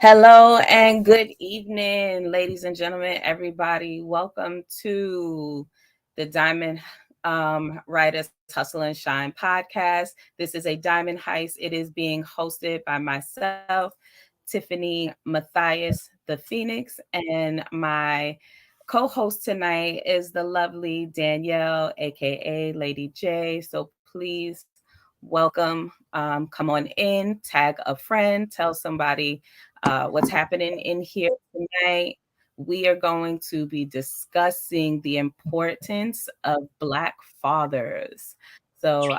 Hello and good evening, ladies and gentlemen, everybody. Welcome to the Diamond Writers Hustle and Shine podcast. This is a Diamond Heist. It is being hosted by myself, Tiffany, Mathias, the Fionix, and my co-host tonight is the lovely Danielle, aka Lady J. So please welcome, come on in, tag a friend, tell somebody what's happening in here tonight. We are going to be discussing the importance of Black fathers. So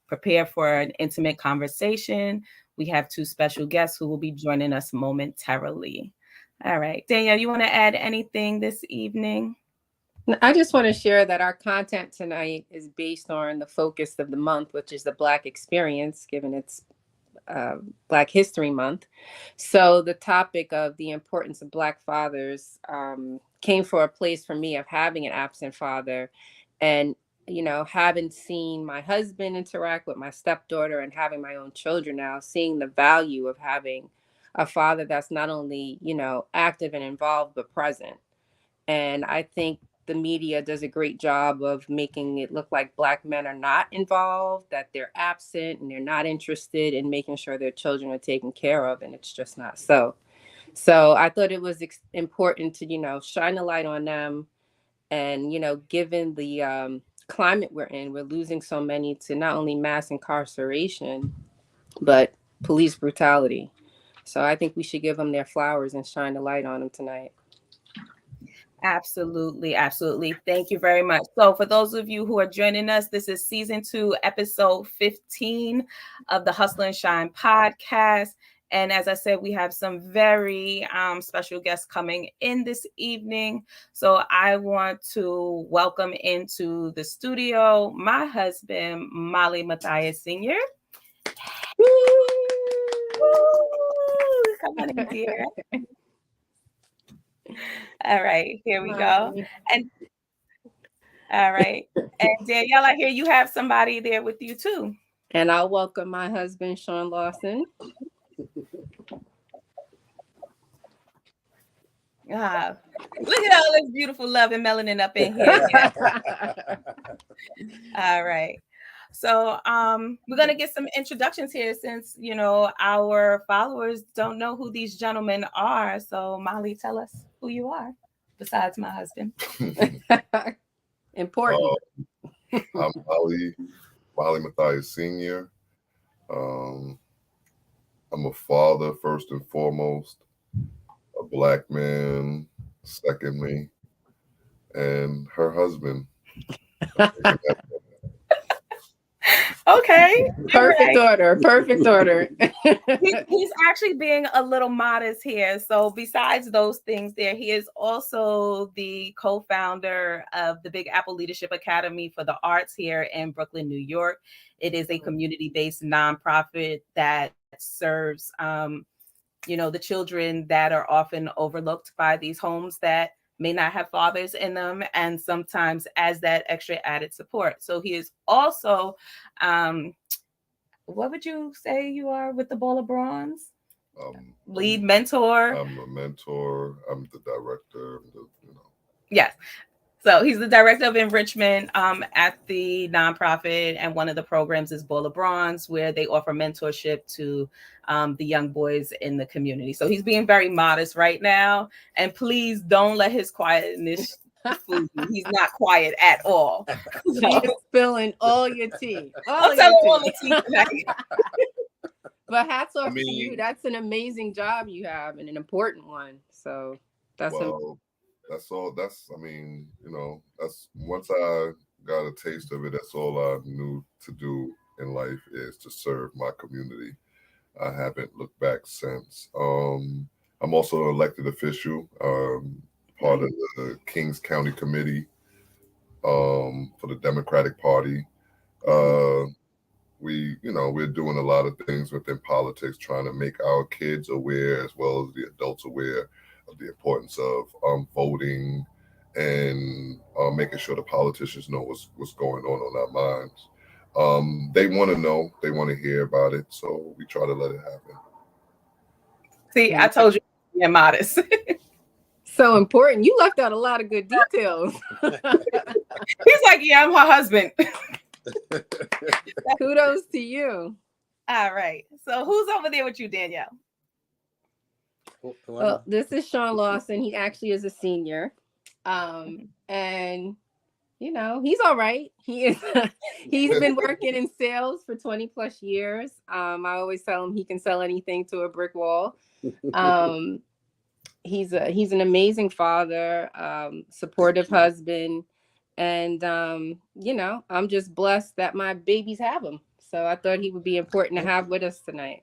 prepare for an intimate conversation. We have two special guests who will be joining us momentarily. All right, Danielle, you want to add anything this evening? I just want to share that our content tonight is based on the focus of the month, which is the Black experience, given its Black History Month. So the topic of the importance of Black fathers came for a place for me of having an absent father, and having seen my husband interact with my stepdaughter and having my own children now, seeing the value of having a father that's not only active and involved but present. And I think the media does a great job of making it look like Black men are not involved, that they're absent and they're not interested in making sure their children are taken care of. And it's just not so. So I thought it was important to, shine a light on them. And, given the climate we're in, we're losing so many to not only mass incarceration, but police brutality. So I think we should give them their flowers and shine a light on them tonight. Absolutely, absolutely. Thank you very much. So, for those of you who are joining us, this is season 2, episode 15 of the Hustle and Shine podcast. And as I said, we have some very special guests coming in this evening. So, I want to welcome into the studio my husband, Mathias Sr. Woo! Come on in, dear. All right, here we go. And all right. And Danielle, I hear you have somebody there with you too. And I'll welcome my husband, Sean Lawson. Look at all this beautiful love and melanin up in here. All right. So we're gonna get some introductions here since our followers don't know who these gentlemen are. So Molly, tell us who you are besides my husband. Important. I'm Molly Mathias Sr. I'm a father first and foremost, a Black man secondly, and her husband. Okay. Perfect order. Perfect order. He's actually being a little modest here. So besides those things there, he is also the co-founder of the Big Apple Leadership Academy for the Arts here in Brooklyn, New York. It is a community-based nonprofit that serves the children that are often overlooked by these homes that may not have fathers in them, and sometimes as that extra added support. So he is also, what would you say you are with the Ball of Bronze? Lead mentor. I'm a mentor. I'm the director. Yes. So he's the director of enrichment at the nonprofit, and one of the programs is Ball of Bronze, where they offer mentorship to the young boys in the community. So he's being very modest right now, and please don't let his quietness fool you. He's not quiet at all. So, he is spilling all your tea. All the tea tonight. But hats off to you. That's an amazing job you have, and an important one. So that's that's all. That's once I got a taste of it, that's all I knew to do in life is to serve my community. I haven't looked back since. I'm also an elected official, part of the Kings County Committee for the Democratic Party. We're doing a lot of things within politics, trying to make our kids aware as well as the adults aware of the importance of voting and making sure the politicians know what's going on our minds. They want to know, they want to hear about it, so we try to let it happen. See, I told you, you're modest. So important. You left out a lot of good details. He's like, yeah, I'm her husband. Kudos to you. All right. So who's over there with you, Danielle? Well, this is Sean Lawson. He actually is a senior. And you know, he's all right. He's been working in sales for 20 plus years. I always tell him he can sell anything to a brick wall. He's an amazing father, supportive husband, and you know, I'm just blessed that my babies have him. So I thought he would be important to have with us tonight.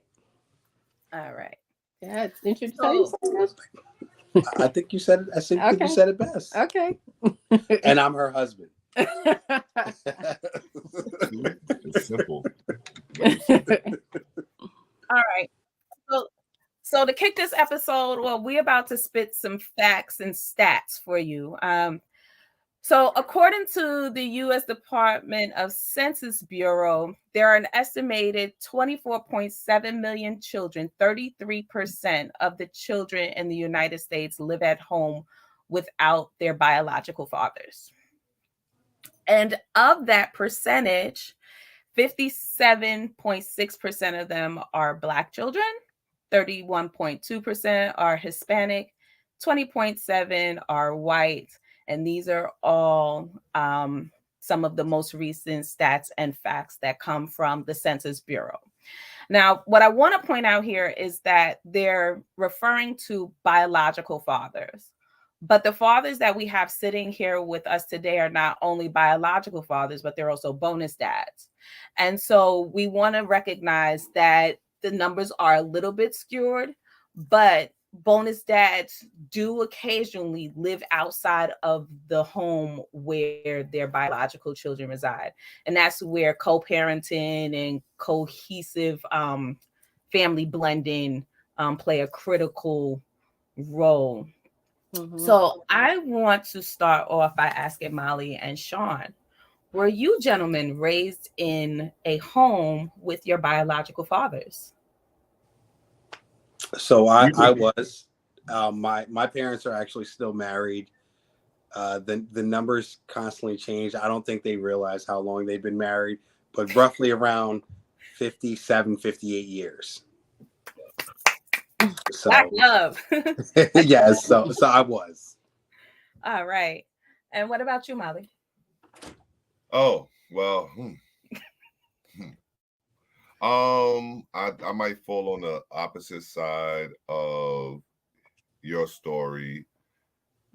All right. Yeah, introduce. I think you said it. I think you said it best. Okay. And I'm her husband. It's simple. All right. So to kick this episode, well, we're about to spit some facts and stats for you. So according to the U.S. Department of Census Bureau, there are an estimated 24.7 million children. 33% of the children in the United States live at home without their biological fathers. And of that percentage, 57.6% of them are Black children, 31.2% are Hispanic, 20.7% are white. And these are all some of the most recent stats and facts that come from the Census Bureau. Now, what I want to point out here is that they're referring to biological fathers. But the fathers that we have sitting here with us today are not only biological fathers, but they're also bonus dads. And so we want to recognize that the numbers are a little bit skewed, but bonus dads do occasionally live outside of the home where their biological children reside. And that's where co-parenting and cohesive family blending play a critical role. Mm-hmm. So I want to start off by asking Molly and Sean, were you gentlemen raised in a home with your biological fathers? So I was. My parents are actually still married. The numbers constantly change. I don't think they realize how long they've been married, but roughly around 57, 58 years. So, Black love. Yes, so I was. All right. And what about you, Molly? Oh, well, I might fall on the opposite side of your story,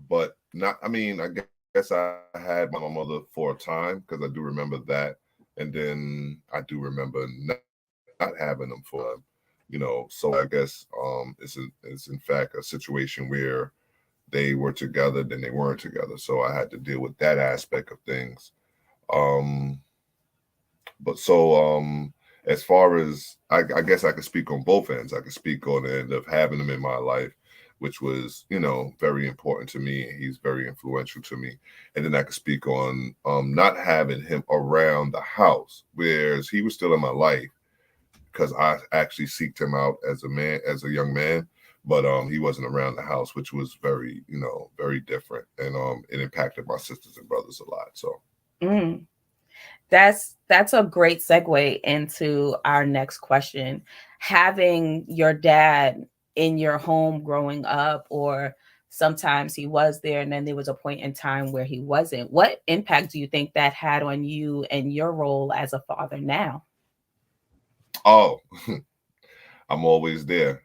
but not, I mean, I guess I had my mother for a time because I do remember that. And then I do remember not having them for them, you know. So I guess it's in fact a situation where they were together, then they weren't together. So I had to deal with that aspect of things. But so as far as I guess I could speak on both ends. I could speak on the end of having him in my life, which was, you know, very important to me. He's very influential to me. And then I could speak on not having him around the house, whereas he was still in my life because I actually seeked him out as a young man, but he wasn't around the house, which was very, you know, very different. And it impacted my sisters and brothers a lot. So that's a great segue into our next question. Having your dad in your home growing up, or sometimes he was there and then there was a point in time where he wasn't. What impact do you think that had on you and your role as a father now? Oh, I'm always there.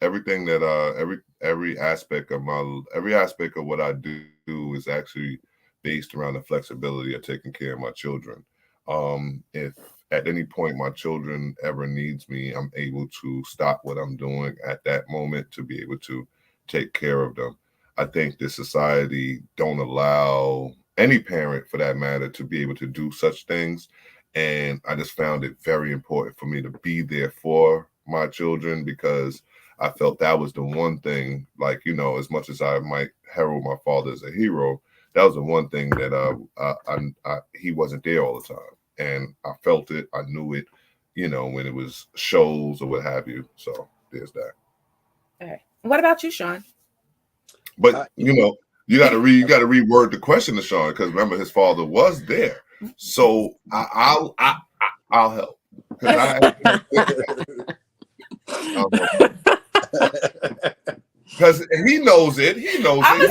Everything that every aspect of what I do is actually based around the flexibility of taking care of my children. If at any point my children ever needs me, I'm able to stop what I'm doing at that moment to be able to take care of them. I think the society don't allow any parent, for that matter, to be able to do such things. And I just found it very important for me to be there for my children, because I felt that was the one thing, like, you know, as much as I might herald my father as a hero, that was the one thing that he wasn't there all the time. And I felt it, I knew it, you know, when it was shows or what have you. So there's that. All right. What about you, Sean? But you got to reword the question to Sean, because remember his father was there. So I'll help, because because he knows it. He knows it.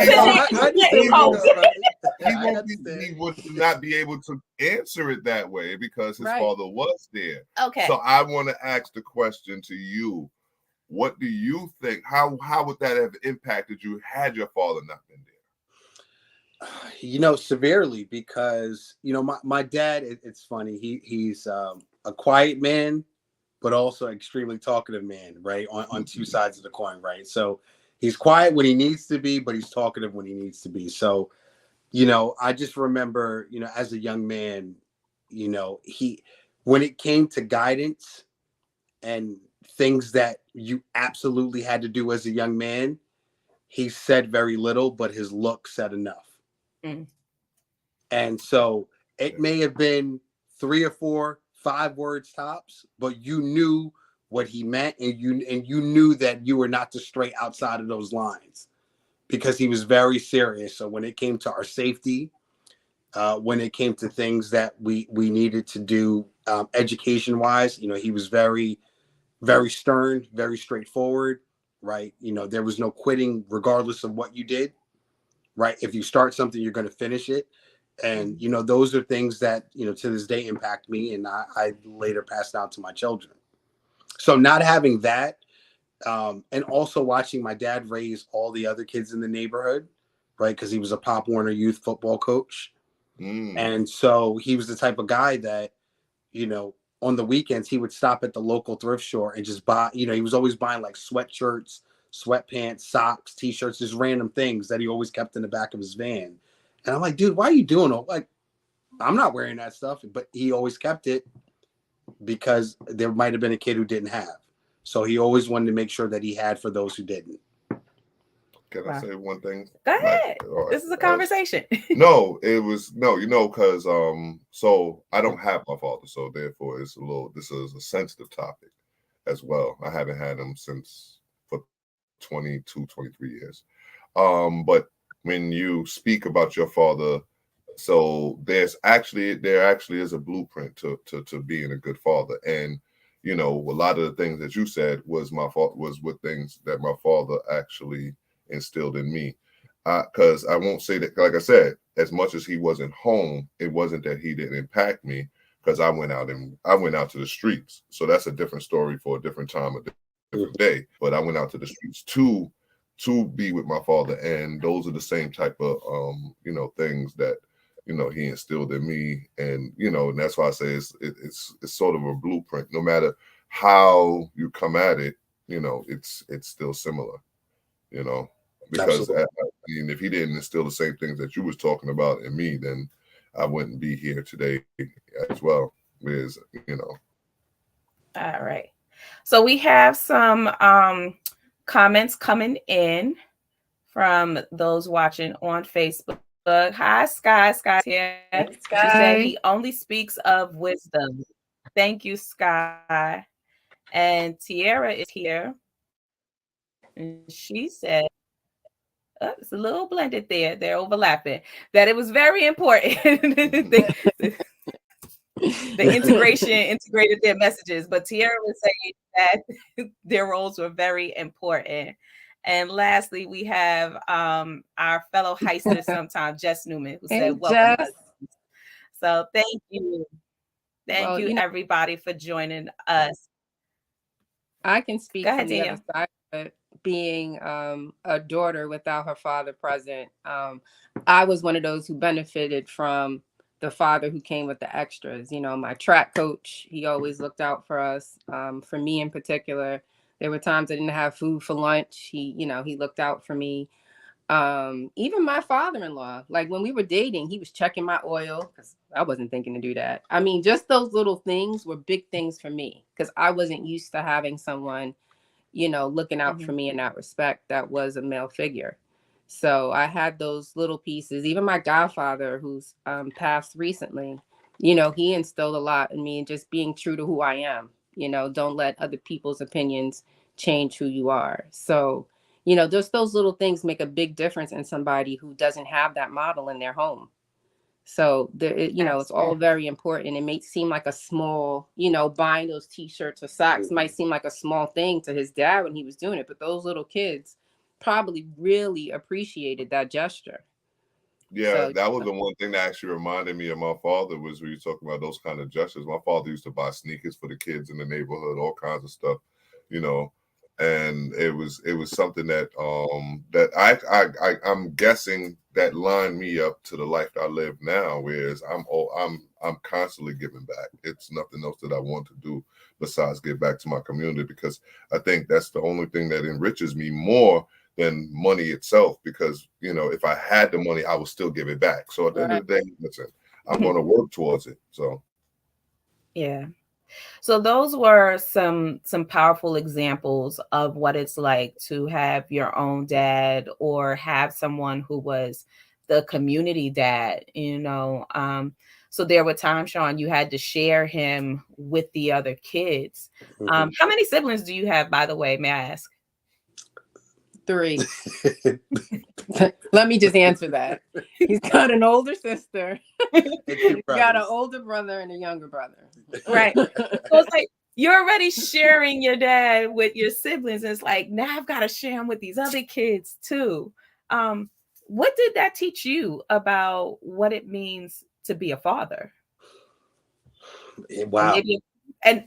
He would not be able to answer it that way because his father was there. Okay. So I want to ask the question to you. What do you think? How would that have impacted you had your father not been there? Severely, because my dad. It's funny. He's a quiet man, but also extremely talkative man. Right, on two sides of the coin. Right, so he's quiet when he needs to be, but he's talkative when he needs to be. So, I just remember, as a young man, when it came to guidance and things that you absolutely had to do as a young man, he said very little, but his look said enough. Mm. And so it may have been 3 or 4, 5 words tops, but you knew what he meant, and you knew that you were not to stray outside of those lines, because he was very serious. So when it came to our safety, when it came to things that we needed to do education wise, he was very, very stern, very straightforward, right? There was no quitting regardless of what you did, right? If you start something, you're going to finish it. And, those are things that, to this day impact me, and I later passed down to my children. So not having that, and also watching my dad raise all the other kids in the neighborhood, right? Because he was a Pop Warner youth football coach. And so he was the type of guy that, on the weekends, he would stop at the local thrift store and just buy, he was always buying like sweatshirts, sweatpants, socks, t-shirts, just random things that he always kept in the back of his van. And I'm like, dude, why are you doing it? Like, I'm not wearing that stuff, but he always kept it because there might have been a kid who didn't have. So he always wanted to make sure that he had for those who didn't. Can I say one thing? Go ahead. This is a conversation. No, it was because so I don't have my father, so therefore this is a sensitive topic as well. I haven't had him since for 22, 23 years. But when you speak about your father, so there actually is a blueprint to being a good father. And a lot of the things that you said was with things that my father actually instilled in me. Because I won't say that, like I said, as much as he wasn't home, it wasn't that he didn't impact me, because I went out to the streets. So that's a different story for a different time, a different day. But I went out to the streets to be with my father, and those are the same type of things that he instilled in me, and and that's why I say it's sort of a blueprint. No matter how you come at it, it's still similar. Because if he didn't instill the same things that you was talking about in me, then I wouldn't be here today as well. All right. So we have some comments coming in from those watching on Facebook. Hi, Sky. Sky's here. Thanks, Sky. She said he only speaks of wisdom. Thank you, Sky. And Tiara is here. And she said, it's a little blended there. They're overlapping. That it was very important. The integration integrated their messages. But Tiara was saying that their roles were very important. And lastly, we have our fellow heister sometimes, Jess Newman, who said, welcome. Jess. So thank you. Thank you, everybody, for joining us. I can speak from the other side, but being a daughter without her father present, I was one of those who benefited from the father who came with the extras. My track coach, he always looked out for us. For me in particular, there were times I didn't have food for lunch. He looked out for me. Even my father-in-law, like when we were dating, he was checking my oil because I wasn't thinking to do that. I mean, just those little things were big things for me because I wasn't used to having someone, looking out for me in that respect that was a male figure. So I had those little pieces. Even my godfather, who's passed recently, he instilled a lot in me, and just being true to who I am. Don't let other people's opinions change who you are. So, you know, just those little things make a big difference in somebody who doesn't have that model in their home. So there, you know, it's all very important. It may seem like a small, you know, buying those t-shirts or socks might seem like a small thing to his dad when he was doing it, but those little kids probably really appreciated that gesture. Yeah, So, that was the one thing that actually reminded me of my father was when you talking about those kind of gestures. My father used to buy sneakers for the kids in the neighborhood, all kinds of stuff, you know, and it was something that I'm guessing that lined me up to the life that I live now, whereas I'm constantly giving back. It's nothing else that I want to do besides give back to my community, because I think that's the only thing that enriches me more than money itself, because, you know, if I had the money, I would still give it back. So at the end of the day, listen, I'm going to work towards it. So yeah. So those were some powerful examples of what it's like to have your own dad or have someone who was the community dad, you know. So there were times, Sean, you had to share him with the other kids. How many siblings do you have, by the way, may I ask? 3. Let me just answer that. He's got an older sister. He's got an older brother and a younger brother. Right. So it's like you're already sharing your dad with your siblings. And it's like, now I've got to share him with these other kids too. What did that teach you about what it means to be a father? Wow.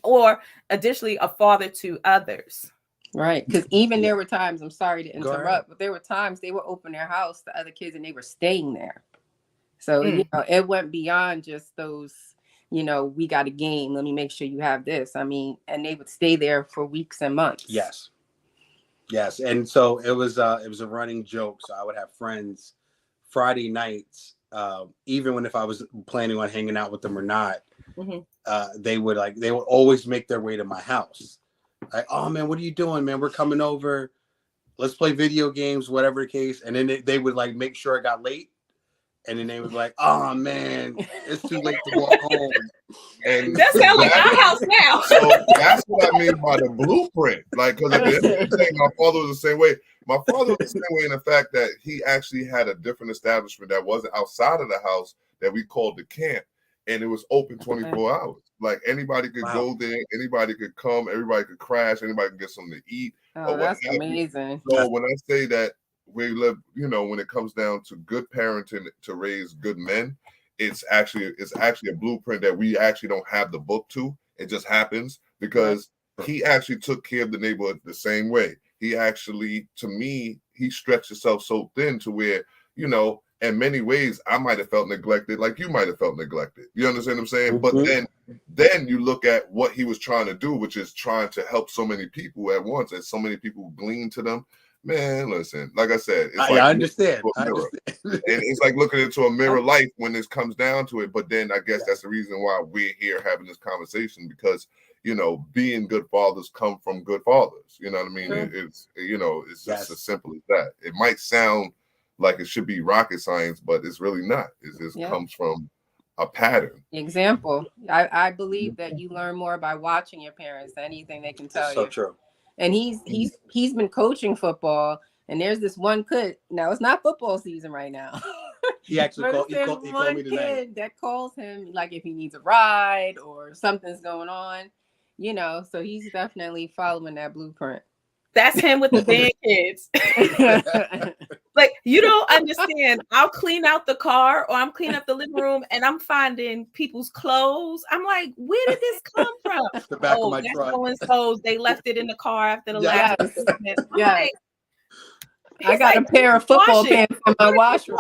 Or additionally, a father to others. Right. Because even there were times, I'm sorry to interrupt, but there were times they would open their house to other kids and they were staying there. So, you know, it went beyond just those, you know, we got a game, let me make sure you have this. I mean, and they would stay there for weeks and months. Yes. And so it was a running joke. So I would have friends Friday nights, even if I was planning on hanging out with them or not, they would always make their way to my house. Like, oh man, what are you doing, man? We're coming over. Let's play video games, whatever the case. And then they would like make sure I got late. And then they would be like, oh man, it's too late to walk home. And that sounds like our house now. So that's what I mean by the blueprint. Like, because at the end of the day, my father was the same way. My father was the same way in the fact that he actually had a different establishment that wasn't outside of the house that we called the camp. And it was open 24 hours. Like anybody could go there, anybody could come, everybody could crash, anybody could get something to eat. Oh, that's amazing. So when I say that we live, you know, when it comes down to good parenting to raise good men, it's actually a blueprint that we actually don't have the book to. It just happens because he actually took care of the neighborhood the same way. He actually, to me, he stretched himself so thin to where, you know, in many ways, I might have felt neglected, like you might have felt neglected. You understand what I'm saying? But then you look at what he was trying to do, which is trying to help so many people at once, and so many people glean to them. Man, listen, like I said, it's I understand. And it's like looking into a mirror life when this comes down to it. But then I guess that's the reason why we're here having this conversation, because, you know, being good fathers come from good fathers. You know what I mean? It's, you know, it's just as simple as that. It might sound like it should be rocket science, but it's really not. It just comes from a pattern. Example. I believe that you learn more by watching your parents than anything they can tell you. So true. And he's been coaching football, and there's this one kid. Now it's not football season right now. He actually called me tonight. That calls him like if he needs a ride or something's going on, you know. So he's definitely following that blueprint. That's him with the band kids. Like, you don't understand. I'll clean out the car or I'm cleaning up the living room and I'm finding people's clothes. I'm like, where did this come from? The back of my truck. Someone's clothes. They left it in the car after the last. Like, I got a pair of football pants in my washroom.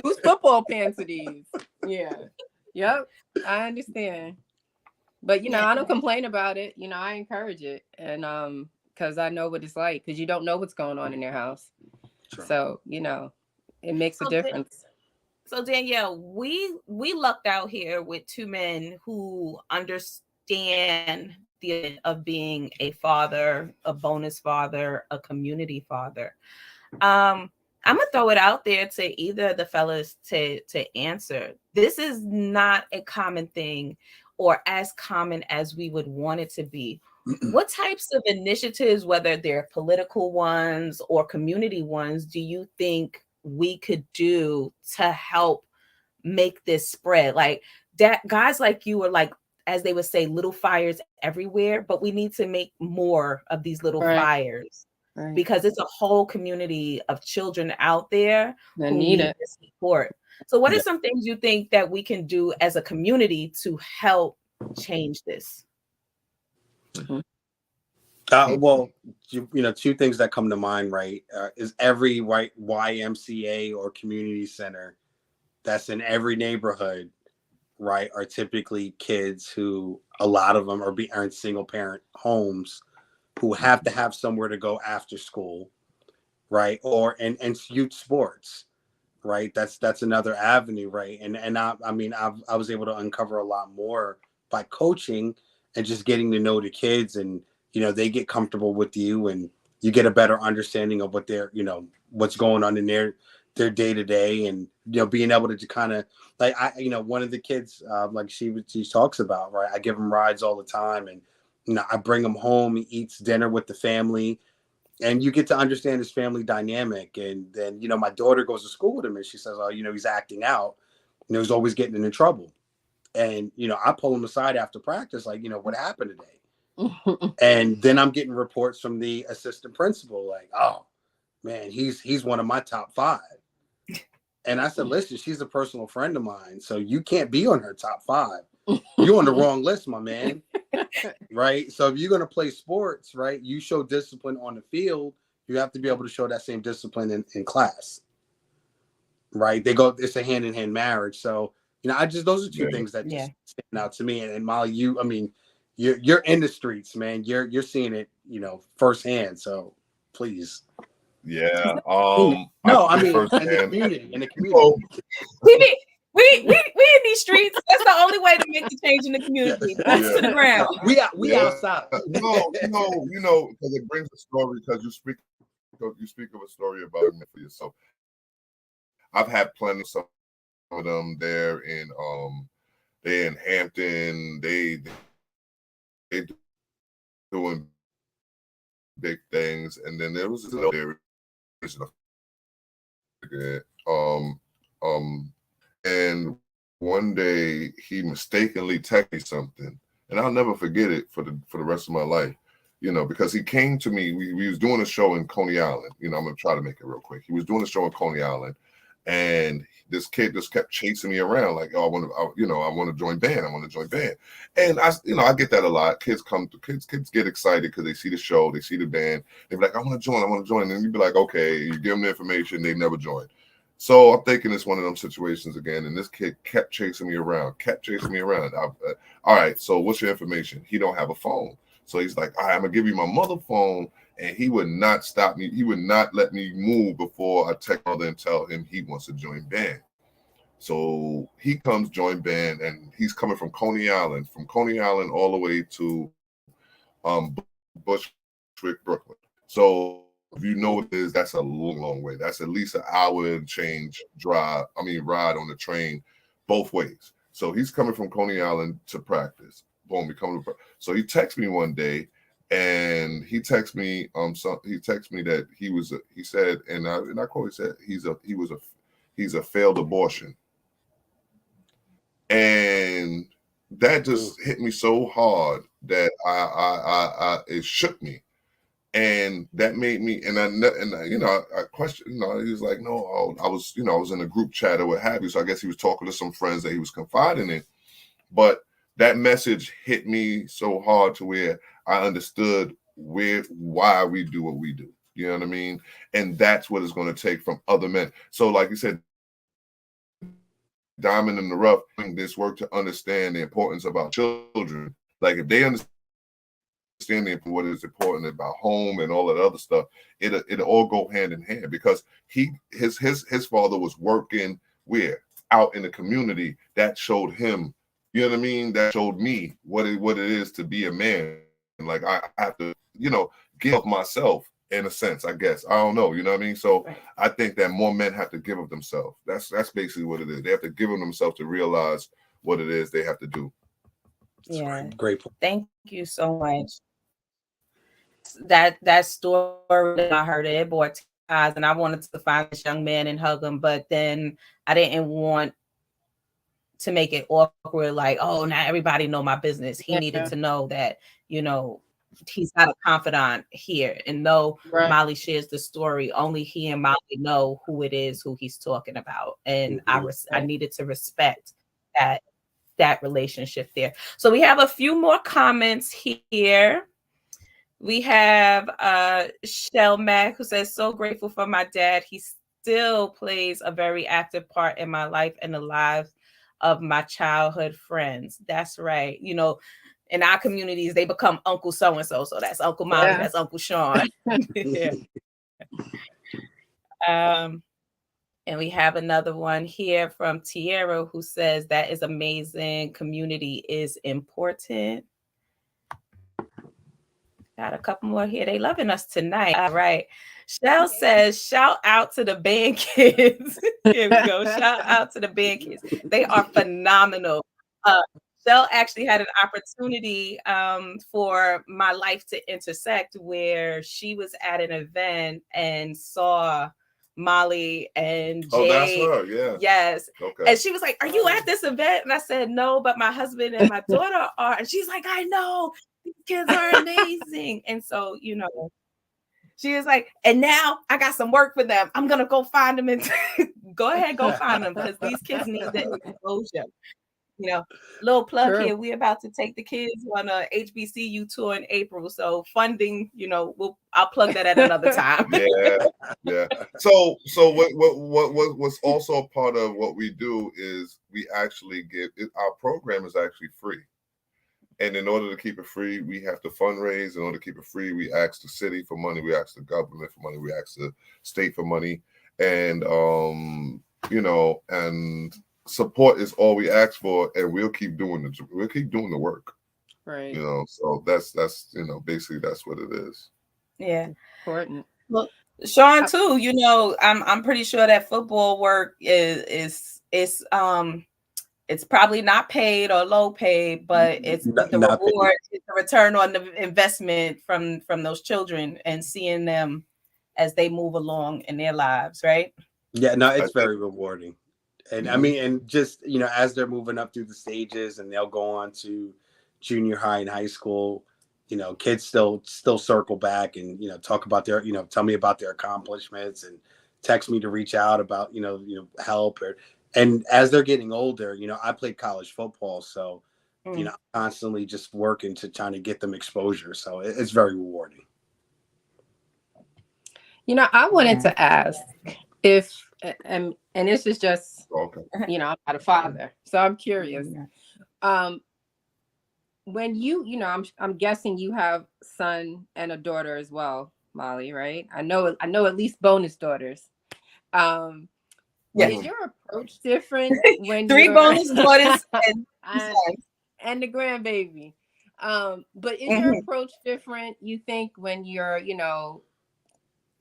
Whose football pants are these? Yeah. Yep. I understand. But, you know, I don't complain about it. You know, I encourage it. And because I know what it's like, because you don't know what's going on in their house. True. So, you know, it makes a difference. So, Danielle, we lucked out here with 2 men who understand the of being a father, a bonus father, a community father. I'm gonna throw it out there to either of the fellas to answer. This is not a common thing, or as common as we would want it to be. What types of initiatives, whether they're political ones or community ones, do you think we could do to help make this spread? Like that, guys like you are like, as they would say, little fires everywhere, but we need to make more of these little fires because it's a whole community of children out there who need this support. So what are some things you think that we can do as a community to help change this? Well, two things that come to mind, right, is every YMCA or community center that's in every neighborhood, right, are typically kids who, a lot of them are in single parent homes who have to have somewhere to go after school, right, or and youth sports, right. That's another avenue, right. And I was able to uncover a lot more by coaching and just getting to know the kids, and they get comfortable with you, and you get a better understanding of what they're what's going on in their day to day, and being able to kind of like one of the kids like she talks about, right, I give him rides all the time, and I bring him home, he eats dinner with the family, and you get to understand his family dynamic. And then my daughter goes to school with him, and she says, oh, he's acting out, he's always getting into trouble, and I pull him aside after practice, like, what happened today? And then I'm getting reports from the assistant principal, like, oh man, he's one of my top 5. And I said, listen, she's a personal friend of mine, so you can't be on her top 5. You're on the wrong list, my man. Right. So if you're going to play sports, right, you show discipline on the field, you have to be able to show that same discipline in class. Right. It's a hand in hand marriage. So, those are two things that just stand out to me. And Molly, you're in the streets, man. You're seeing it, firsthand. So please. Yeah. In the community. Oh. We in these streets. That's the only way to make the change in the community. To the ground. We outside. No, because it brings a story, because you speak of a story about it for yourself. I've had plenty of some of them there they're in Hampton. They doing big things, and then there was another and one day he mistakenly texted me something, and I'll never forget it for the rest of my life, because he came to me. We was doing a show in Coney Island. I'm gonna try to make it real quick. He was doing a show in Coney Island, and this kid just kept chasing me around, like, oh, I want to join band. I want to join band. And I get that a lot. Kids get excited because they see the show, they see the band. They're like, I want to join. And you'd be like, okay, you give them the information, they never join. So I'm thinking it's one of them situations again. And this kid kept chasing me around. All right, so what's your information? He don't have a phone. So he's like, all right, I'm gonna give you my mother phone. And he would not stop me. He would not let me move before I text mother and tell him he wants to join band. So he comes join band, and he's coming from Coney Island all the way to Bushwick, Brooklyn. So if you know what it is, that's a long way. That's at least an hour and change ride on the train both ways. So he's coming from Coney Island to practice. Boom, so he texts me one day. And he texted me that he said, and I quote, he said he's a failed abortion. And that just hit me so hard that I it shook me. And that made me, I questioned, he was like, no, I was in a group chat or what have you. So I guess he was talking to some friends that he was confiding in. But that message hit me so hard to where I understood why we do what we do. You know what I mean? And that's what it's going to take from other men. So like you said, Diamond in the Rough, doing this work to understand the importance of our children. Like if they understand what is important about home and all that other stuff, it'll all go hand in hand, because his father was working out in the community. That showed him, you know what I mean? That showed me what it is to be a man. Like I have to, give up myself in a sense, I guess. I don't know, you know what I mean? So right. I think that more men have to give up themselves. That's basically what it is. They have to give up themselves to realize what it is they have to do. Yeah. Great point. Thank you so much. that story, I heard it brought tears, and I wanted to find this young man and hug him, but then I didn't want to make it awkward, like, oh, now everybody know my business. He needed to know that, you know, he's got a confidant here, and though Molly shares the story, only he and Molly know who it is, who he's talking about, and I needed to respect that relationship there. So we have a few more comments here. We have Shell Mack, who says, so grateful for my dad. He still plays a very active part in my life and the lives of my childhood friends. That's right. You know, in our communities, they become Uncle so-and-so. So that's Uncle Molly, that's Uncle Sean. Yeah. And we have another one here from Tierra, who says, that is amazing. Community is important. Got a couple more here. They loving us tonight. All right. Shell says, shout out to the band kids. Here we go. Shout out to the band kids. They are phenomenal. Shell actually had an opportunity for my life to intersect, where she was at an event and saw Molly and Jay. Oh, that's her, yeah. Yes. Okay. And she was like, are you at this event? And I said, no, but my husband and my daughter are. And she's like, I know. These kids are amazing. And so, you know, she was like, and now I got some work for them. I'm going to go find them and go ahead, go find them, because these kids need the exposure. You know, little plug here. We're about to take the kids on a HBCU tour in April. So funding, you know, I'll plug that at another time. Yeah. So what's also a part of what we do is we actually give our program is actually free. And in order to keep it free, we have to fundraise. In order to keep it free, we ask the city for money, we ask the government for money, we ask the state for money, and you know, and support is all we ask for, and we'll keep doing the work. Right. You know, so that's you know, basically that's what it is. Yeah. Important. Well, Sean too, you know, I'm pretty sure that football work is it's probably not paid or low paid, but it's the reward, it's the return on the investment from those children and seeing them as they move along in their lives, right? Yeah, no, it's very rewarding. And I mean, and just, you know, as they're moving up through the stages and they'll go on to junior high and high school, you know, kids still circle back and, you know, talk about their, you know, tell me about their accomplishments and text me to reach out about, you know, help. And as they're getting older, you know, I played college football, so, you know, I'm constantly just working to trying to get them exposure. So it's very rewarding. You know, I wanted to ask if, and this is just, you know, I'm not a father, so I'm curious. When you know, I'm guessing you have son and a daughter as well, Molly, right? I know at least bonus daughters. Is your approach different when 3 bonus daughters and the grandbaby? But is your approach different, you think, when you're, you know,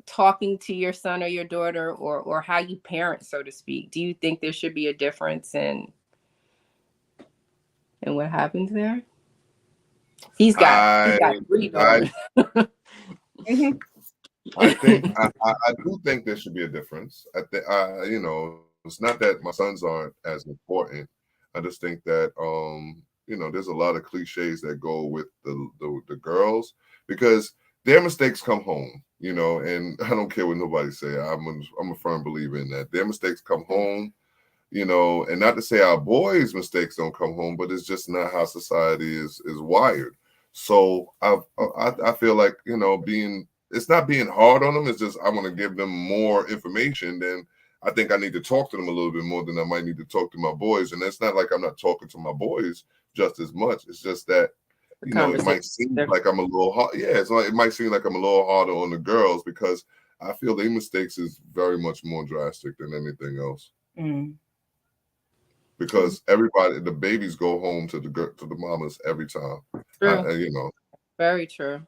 talking to your son or your daughter, or how you parent, so to speak? Do you think there should be a difference in what happens there? He's got 3 daughters. I think I do think there should be a difference. I think you know, it's not that my sons aren't as important. I just think that you know, there's a lot of cliches that go with the girls, because their mistakes come home, you know, and I don't care what nobody say. I'm a firm believer in that. Their mistakes come home, you know, and not to say our boys' mistakes don't come home, but it's just not how society is wired. So I feel like, you know, it's not being hard on them. It's just I want to give them more information. Then I think I need to talk to them a little bit more than I might need to talk to my boys. And it's not like I'm not talking to my boys just as much. It's just that, you know, it might seem like I'm a little hard. Yeah, it's like, it might seem like I'm a little harder on the girls, because I feel their mistakes is very much more drastic than anything else. Because everybody, the babies go home to the mamas every time. You know, very true.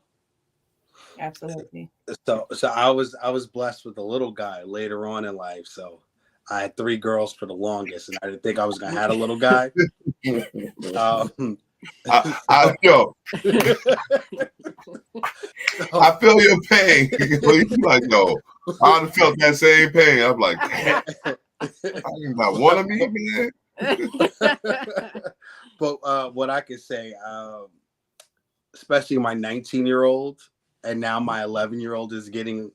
Absolutely. So I was blessed with a little guy later on in life. So I had 3 girls for the longest, and I didn't think I was gonna have a little guy. Yo, I feel your pain. He's like, yo, I'd have felt that same pain. I'm like, damn, I not one of me, man. But what I could say, especially my 19-year-old, and now my 11-year-old is getting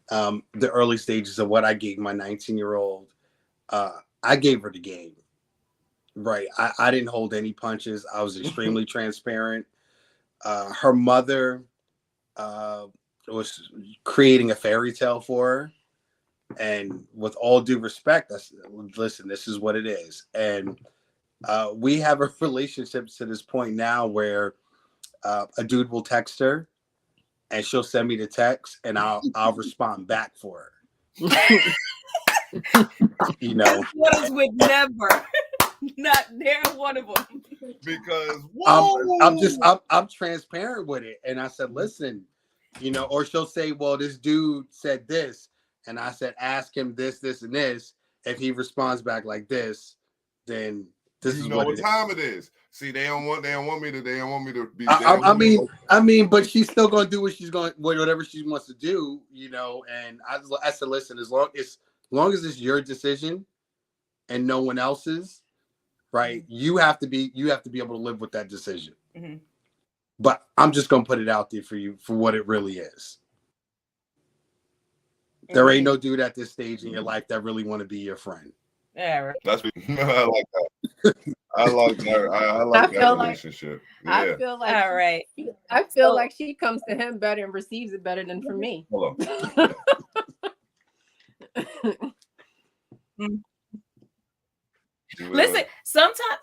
the early stages of what I gave my 19-year-old. I gave her the game. Right. I didn't hold any punches. I was extremely transparent. Her mother was creating a fairy tale for her. And with all due respect, I said, listen, this is what it is. And we have a relationship to this point now where a dude will text her and she'll send me the text and I'll respond back for her. You know, what is with never. Not there, one of them. Because I'm transparent with it, and I said, listen, you know, or she'll say, well, this dude said this, and I said, ask him this, and this. If he responds back like this, then this is what time it is. See, they don't want me to be. I mean, but she's still gonna do whatever she wants to do, you know. And I said, listen, as long as it's your decision and no one else's. Right, you have to be able to live with that decision. Mm-hmm. But I'm just gonna put it out there for you for what it really is. Mm-hmm. There ain't no dude at this stage in your life that really want to be your friend. Yeah, right. That's what I like that. I like that. I like that relationship. I feel like all right. I feel like she comes to him better and receives it better than from me. Hold on. Listen,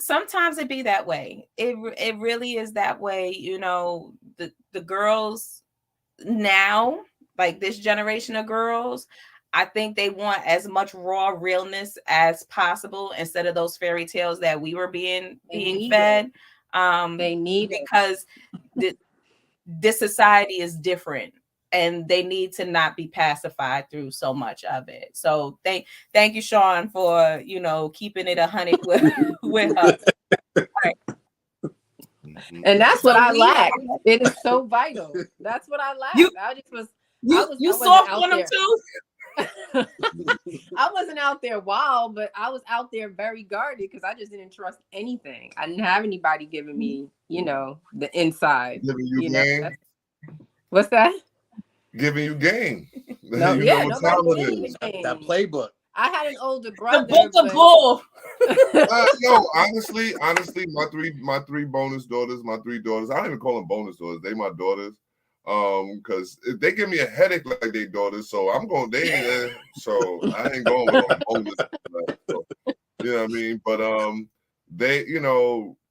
sometimes it be that way. It really is that way. You know, the girls now, like this generation of girls, I think they want as much raw realness as possible instead of those fairy tales that we were being fed. They need because this society is different. And they need to not be pacified through so much of it. So thank you, Sean, for keeping it 100 with her. Right. And that's what I lack. It is so vital. That's what I lack. You soft on them too. I wasn't out there wild, but I was out there very guarded because I just didn't trust anything. I didn't have anybody giving me, the inside. Giving you game. What's that? Giving you game. No, that playbook. I had an older brother. The book of bull. No, honestly, my three bonus daughters, my three daughters. I don't even call them bonus daughters. They my daughters. Because they give me a headache like they daughters. So I'm going. So I ain't going with them bonus. So, you know what I mean? But they,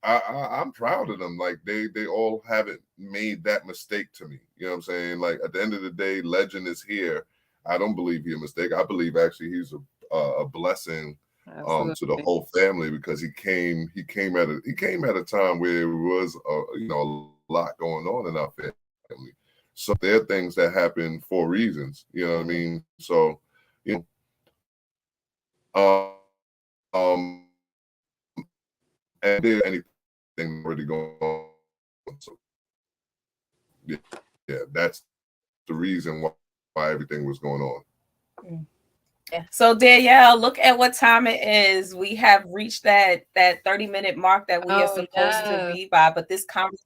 I'm proud of them. Like they all haven't made that mistake to me. You know what I'm saying? Like at the end of the day, legend is here. I don't believe he's a mistake. I believe actually he's a blessing to the whole family because he came at a time where it was a lot going on in our family. So there are things that happen for reasons. You know what I mean? So and there anything already going on. So yeah, that's the reason why everything was going on. Yeah. So Danielle, look at what time it is. We have reached that 30-minute mark that we are supposed to be by, but this conversation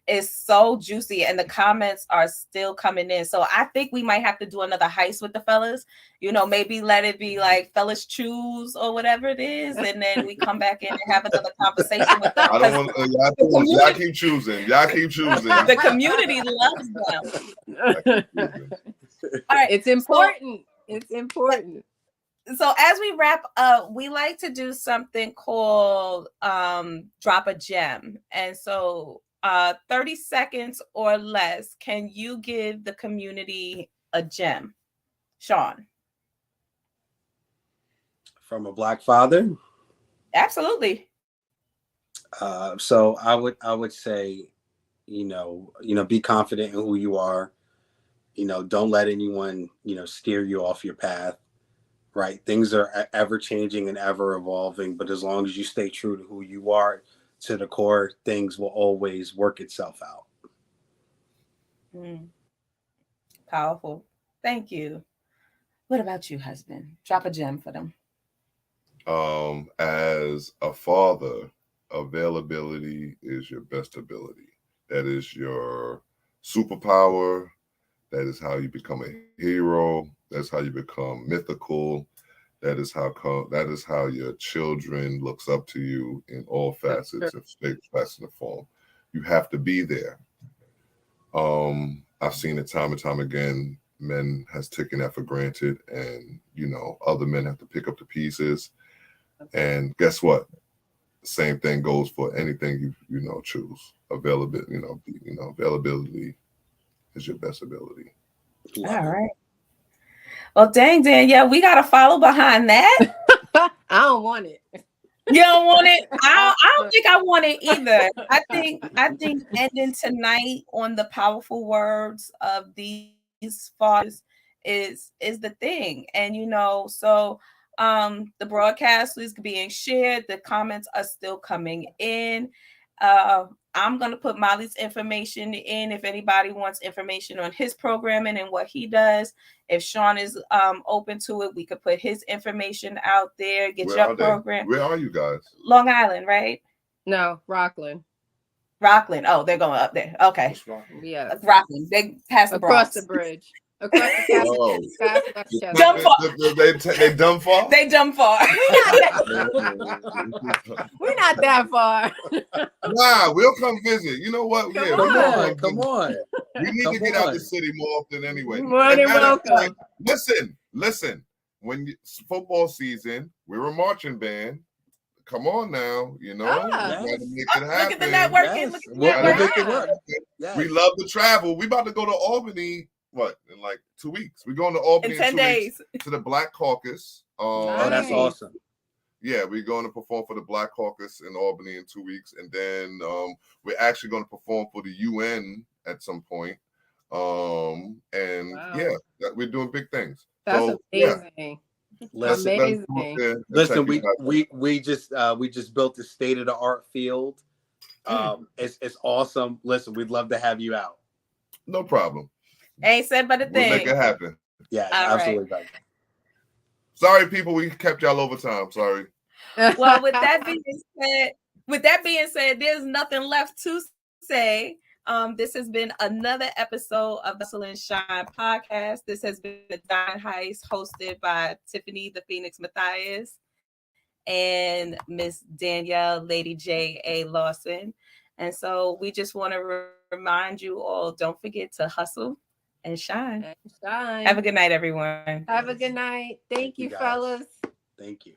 is so juicy and the comments are still coming in. So I think we might have to do another heist with the fellas. Maybe let it be like fellas choose or whatever it is, and then we come back in and have another conversation with them. I don't want y'all keep choosing. Y'all keep choosing. The community loves them. All right, it's important. It's important. So as we wrap up, we like to do something called drop a gem. And so 30 seconds or less, can you give the community a gem? Sean. From a Black father? Absolutely. So I would say, be confident in who you are. Don't let anyone, steer you off your path. Right. Things are ever changing and ever evolving. But as long as you stay true to who you are, to the core, things will always work itself out. Powerful. Thank you. What about you, husband? Drop a gem for them. As a father, availability is your best ability. That is your superpower. That is how you become a hero. That's how you become mythical. That is how your children looks up to you in all facets of shapes, facets, and form. You have to be there. I've seen it time and time again. Men has taken that for granted, and other men have to pick up the pieces. And guess what? Same thing goes for anything you choose. Availability, availability is your best ability. All right. Well, dang, Danielle, we got to follow behind that. I don't want it. You don't want it? I don't think I want it either. I think ending tonight on the powerful words of these fathers is the thing. And so the broadcast is being shared. The comments are still coming in. I'm going to put Molly's information in if anybody wants information on his programming and what he does. If Sean is open to it, we could put his information out there. Get your program. Where are you guys? Long Island, right? No, Rockland. Rockland. Oh, they're going up there. Okay. Yeah. Rockland. They passed the across Bronx. the bridge. Across the Dumb far. They dumb far? They dumb far. We're not that far. Nah, we'll come visit. You know what? Come on. We need to get out the city more often anyway. More than welcome. Listen. When football season, we're a marching band. Come on now, gotta make it happen. Look at the networking. Yes. Look at the We'll make it networking. work. Yes. We love to travel. We about to go to Albany. What, in like 2 weeks? We're going to Albany In 10 days. To the Black Caucus. Oh, that's awesome. Yeah, we're going to perform for the Black Caucus in Albany in 2 weeks, and then we're actually going to perform for the UN at some point. Yeah, we're doing big things. That's amazing. Yeah. Listen, we just built a state-of-the-art field. It's awesome. Listen, we'd love to have you out. No problem. Ain't said but a thing. We'll make it happen. Yeah, all absolutely. Right. Sorry, people, we kept y'all over time. Sorry. Well, with that being said, there's nothing left to say. This has been another episode of the Hustle and Shine podcast. This has been the Diamond Heist, hosted by Tiffany, the Fionix Mathias, and Miss Danielle, Lady J.A. Lawson. And so we just want to remind you all, don't forget to hustle and shine. Shine. Have a good night, everyone. Have a good night. Thank you, fellas. Thank you.